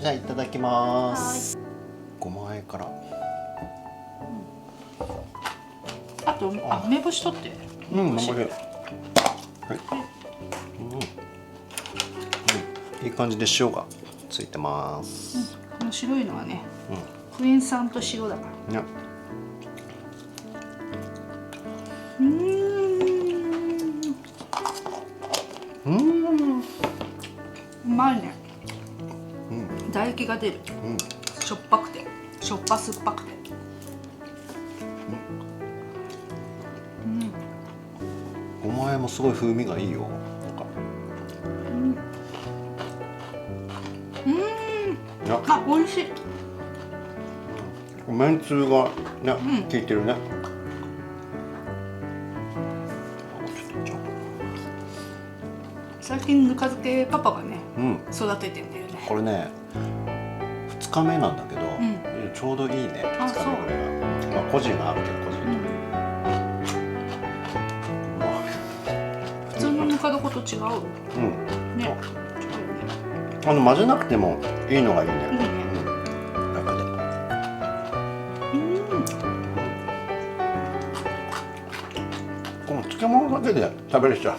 じゃあいただきます。ごま和えから。あと梅干し取って。梅干し。はい。いい感じで塩がついてます。この白いのはね、クエン酸と塩だから。ね。うまいね。唾液が出る。しょっぱくて、しょっぱ酸っぱくて。ごま和えもすごい風味がいいよ。あ、美味しい。めんつゆがね、効いてるね。最近ぬか漬けパパがね、育ててんだよね。これね、2日目なんだけど、ちょうどいいね。2日目ぐらいが。まあ個人があるけど個人。普通のぬか床と違う。ね。混ぜなくてもいいのがいいね。楽で。この漬物だけで食べれちゃう。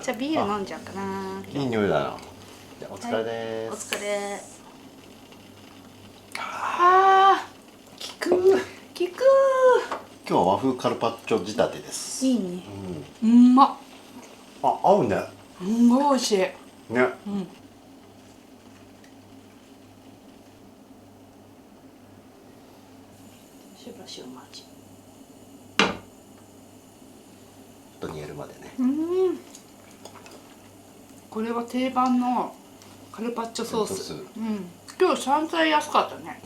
じゃあビール飲んじゃうかな。いい匂いだな。じゃあお疲れでおす。疲れ。あ効く。ー、効く今日は和風カルパッチョ仕立てです。ー。いいね。うん。うんまっ。あ、合うね。すんごい美味しい。ね。うん。しばしお待ち。ちょっと煮えるまでね。これは定番のカルパッチョソース。ソース今日山菜安かったね。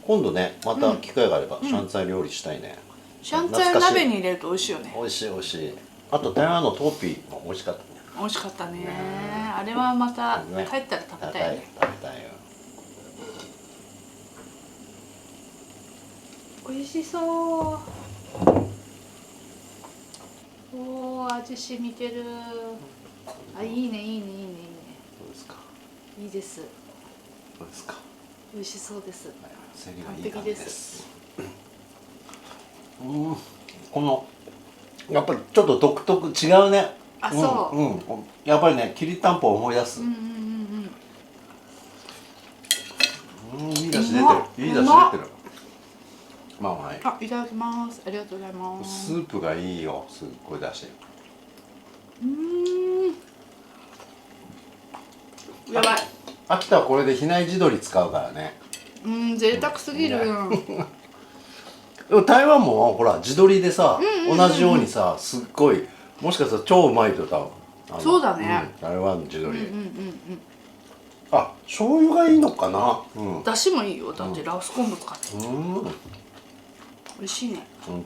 今度ね、また機会があれば、山菜料理したいね。山菜鍋に入れると美味しいよね。美味しい美味しい。あと台湾のトーピーも美味しかったね。美味しかったね。あれはまたね帰ったら食べたいね。食べたいよ。美味しそう。おお、味染みてる。あ、いいねいいねいいねいいね。どうですか。いいです。どうですか。美味しそうです。セリが完いい感じ璧でです。このやっぱりちょっと独特違うね。あ、そう。やっぱりね、きりたんぽを思い出す。いい出汁出てる。いい出汁出てる。まあはい。あ、いただきます。ありがとうございます。スープがいいよ。すっごい出汁。やばい。秋田はこれで比内地鶏使うからね。贅沢すぎる。でも台湾もほら地鶏でさ、同じようにさ、すっごいもしかしたら超うまいと多分。そうだね。台湾の地鶏。あ、醤油がいいのかな。だしもいいよ。だってラオス昆布使って。美味しいね。うん。